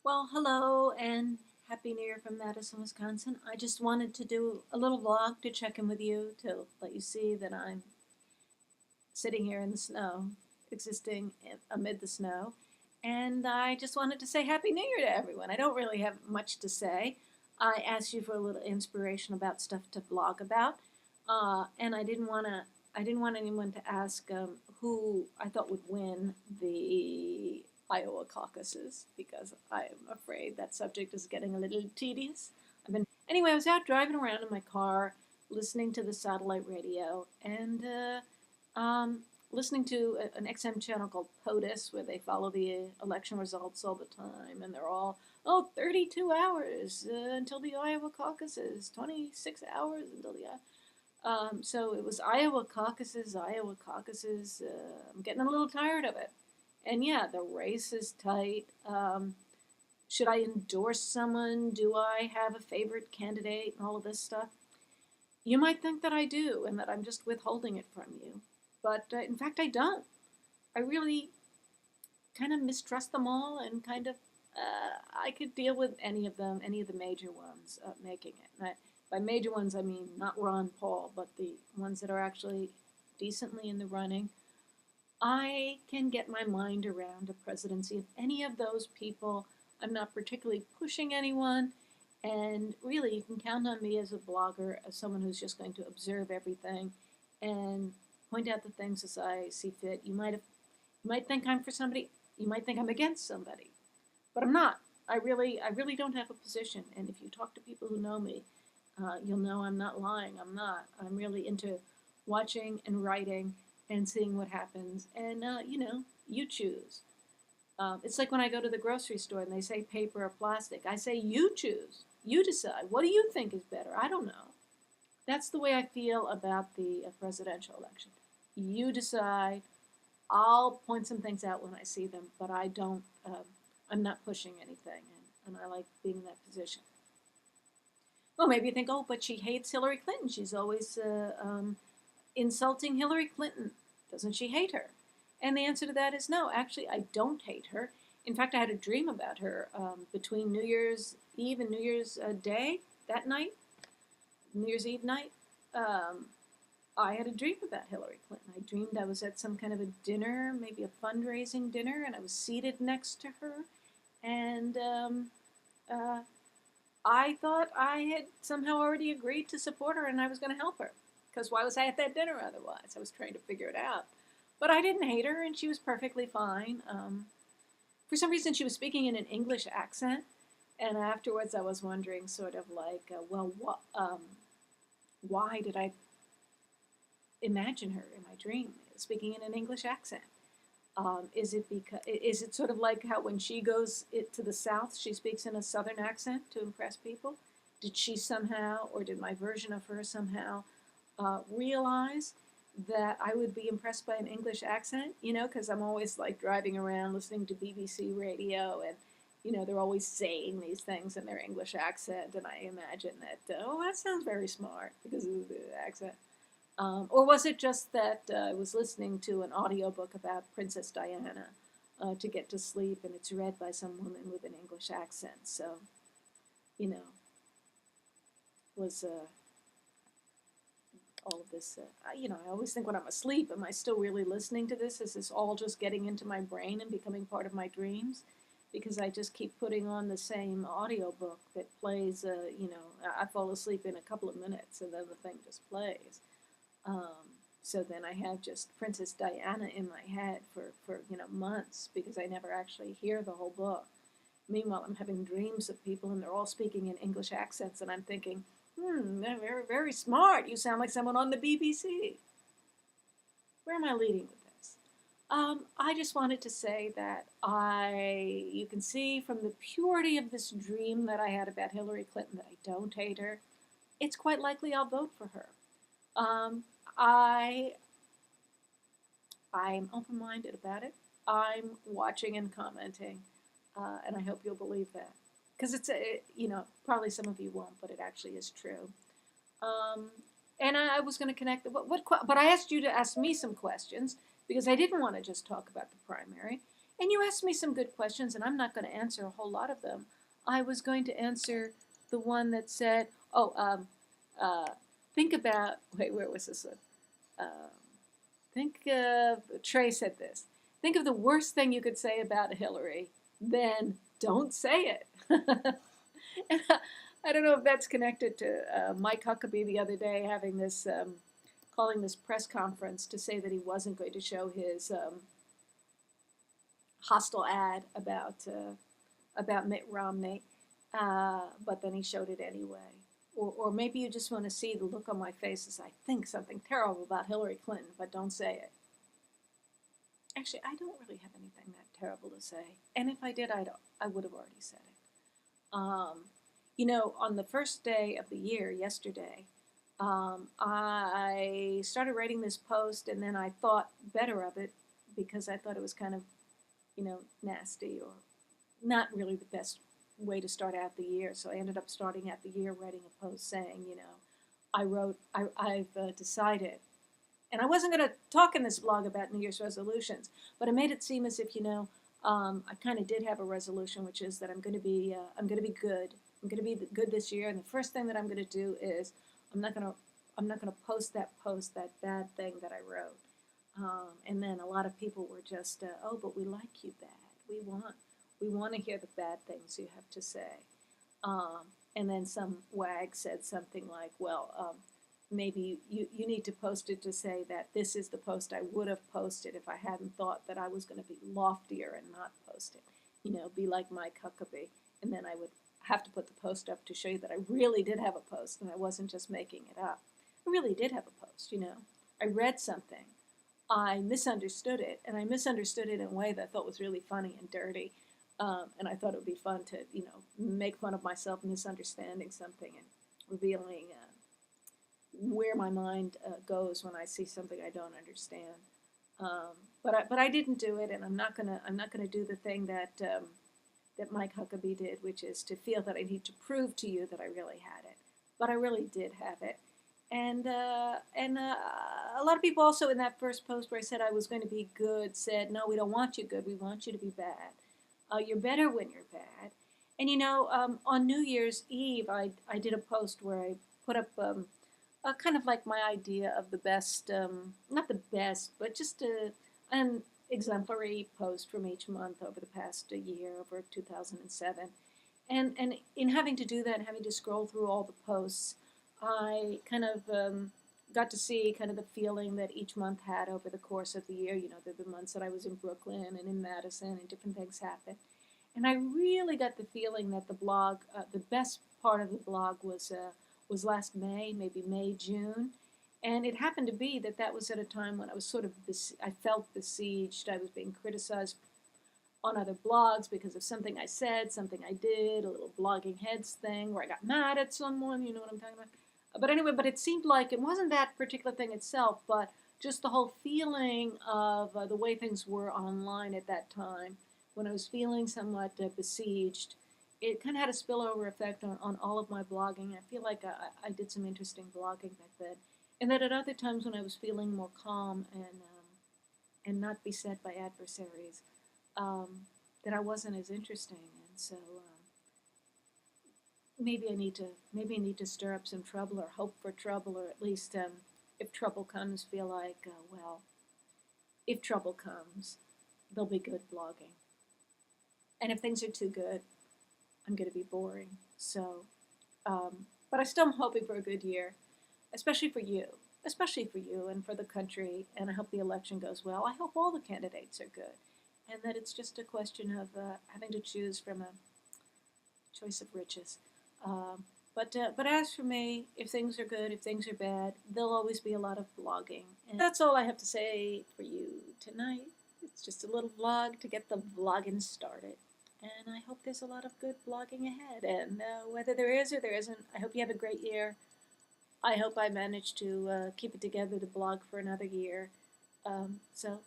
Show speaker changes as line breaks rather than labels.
Well, hello and Happy New Year from Madison, Wisconsin. I just wanted to do a little vlog to check in with you to let you see that I'm sitting here in the snow, existing amid the snow. And I just wanted to say Happy New Year to everyone. I don't really have much to say. I asked you for a little inspiration about stuff to vlog about, and I didn't want anyone to ask who I thought would win the Iowa caucuses because I'm afraid that subject is getting a little tedious. Anyway. I was out driving around in my car, listening to the satellite radio, and listening to an XM channel called POTUS, where they follow the election results all the time, and they're all, 32 hours until the Iowa caucuses, 26 hours until the so it was Iowa caucuses, Iowa caucuses. I'm getting a little tired of it. And yeah, the race is tight. Should I endorse someone? Do I have a favorite candidate? And all of this stuff. You might think that I do and that I'm just withholding it from you. But in fact, I don't. I really kind of mistrust them all and I could deal with any of them, any of the major ones making it. By major ones, I mean not Ron Paul, but the ones that are actually decently in the running. I can get my mind around a presidency of any of those people. I'm not particularly pushing anyone. And really, you can count on me as a blogger, as someone who's just going to observe everything and point out the things as I see fit. You might think I'm for somebody. You might think I'm against somebody, but I'm not. I really don't have a position. And if you talk to people who know me, you'll know I'm not lying. I'm not. I'm really into watching and writing and seeing what happens. And you choose. It's like when I go to the grocery store and they say paper or plastic. I say you choose. You decide. What do you think is better? I don't know. That's the way I feel about the presidential election. You decide. I'll point some things out when I see them, but I don't. I'm not pushing anything, and I like being in that position. Well, maybe you think, oh, but she hates Hillary Clinton. She's always insulting Hillary Clinton. Doesn't she hate her? And the answer to that is no. Actually, I don't hate her. In fact, I had a dream about her between New Year's Eve and New Year's Day that night, New Year's Eve night. I had a dream about Hillary Clinton. I dreamed I was at some kind of a dinner, maybe a fundraising dinner, and I was seated next to her. And uh, I thought I had somehow already agreed to support her and I was going to help her. Because why was I at that dinner otherwise? I was trying to figure it out. But I didn't hate her and she was perfectly fine. For some reason, she was speaking in an English accent. And afterwards, I was wondering, sort of like, why did I imagine her in my dream speaking in an English accent? Is it sort of like how when she goes to the South, she speaks in a Southern accent to impress people? Did she somehow, or did my version of her somehow, realize that I would be impressed by an English accent? Because I'm always like driving around listening to BBC radio, and they're always saying these things in their English accent, and I imagine that that sounds very smart because of the accent. Or was it just that I was listening to an audiobook about Princess Diana to get to sleep, and it's read by some woman with an English accent? So, you know, was all of this, I always think when I'm asleep, am I still really listening to this? Is this all just getting into my brain and becoming part of my dreams? Because I just keep putting on the same audiobook that plays, I fall asleep in a couple of minutes and then the thing just plays. So then I have just Princess Diana in my head for months because I never actually hear the whole book. Meanwhile, I'm having dreams of people and they're all speaking in English accents, and I'm thinking, they're very, very smart. You sound like someone on the BBC. Where am I leading with this? I just wanted to say that you can see from the purity of this dream that I had about Hillary Clinton that I don't hate her. It's quite likely I'll vote for her. I'm open-minded about it. I'm watching and commenting, and I hope you'll believe that. Because probably some of you won't, but it actually is true. And I was going to connect, but I asked you to ask me some questions because I didn't want to just talk about the primary. And you asked me some good questions, and I'm not going to answer a whole lot of them. I was going to answer the one that said, uh, think about, wait, where was this one? Um, think of, Trey said this, think of the worst thing you could say about Hillary, then don't say it. And I don't know if that's connected to Mike Huckabee the other day having this, calling this press conference to say that he wasn't going to show his hostile ad about Mitt Romney, but then he showed it anyway. Or maybe you just want to see the look on my face as I think something terrible about Hillary Clinton, but don't say it. Actually, I don't really have anything that terrible to say, and if I did, I would have already said it. On the first day of the year, yesterday, I started writing this post, and then I thought better of it because I thought it was kind of, nasty or not really the best way to start out the year. So I ended up starting out the year writing a post saying, I've decided, and I wasn't going to talk in this blog about New Year's resolutions, but I made it seem as if, I kind of did have a resolution, which is that I'm going to be good. I'm going to be good this year, and the first thing that I'm going to do is I'm not going to post that bad thing that I wrote. And then a lot of people were just, oh, but we like you bad. We want to hear the bad things you have to say. And then some wag said something like, well, maybe you need to post it to say that this is the post I would have posted if I hadn't thought that I was going to be loftier and not post it. Be like Mike Huckabee. And then I would have to put the post up to show you that I really did have a post and I wasn't just making it up. I really did have a post, I read something. I misunderstood it, and I misunderstood it in a way that I thought was really funny and dirty. And I thought it would be fun to, make fun of myself misunderstanding something and revealing where my mind goes when I see something I don't understand. But I didn't do it, and I'm not gonna do the thing that Mike Huckabee did, which is to feel that I need to prove to you that I really had it. But I really did have it. And a lot of people also in that first post where I said I was going to be good said, no, we don't want you good. We want you to be bad. You're better when you're bad. And on New Year's Eve, I did a post where I put up kind of like my idea of the best, not the best, but just an exemplary post from each month over the past year, over 2007. And in having to do that and having to scroll through all the posts, I kind of got to see kind of the feeling that each month had over the course of the year. The months that I was in Brooklyn and in Madison and different things happened. And I really got the feeling that the blog, the best part of the blog was last May, maybe May, June. And it happened to be that was at a time when I was sort of, I felt besieged. I was being criticized on other blogs because of something I said, something I did, a little blogging heads thing where I got mad at someone, you know what I'm talking about? But anyway, it seemed like it wasn't that particular thing itself, but just the whole feeling of the way things were online at that time, when I was feeling somewhat besieged, it kind of had a spillover effect on all of my blogging. I feel like I did some interesting blogging back then. And that at other times when I was feeling more calm and not beset by adversaries, that I wasn't as interesting. And so maybe I need to stir up some trouble or hope for trouble, or at least if trouble comes, feel like if trouble comes, there'll be good blogging. And if things are too good, I'm going to be boring. So, but I still am hoping for a good year, especially for you and for the country. And I hope the election goes well. I hope all the candidates are good, and that it's just a question of having to choose from a choice of riches. But as for me, if things are good, if things are bad, there'll always be a lot of blogging. And that's all I have to say for you tonight. It's just a little vlog to get the vlogging started. And I hope there's a lot of good blogging ahead. And whether there is or there isn't, I hope you have a great year. I hope I manage to keep it together to blog for another year. So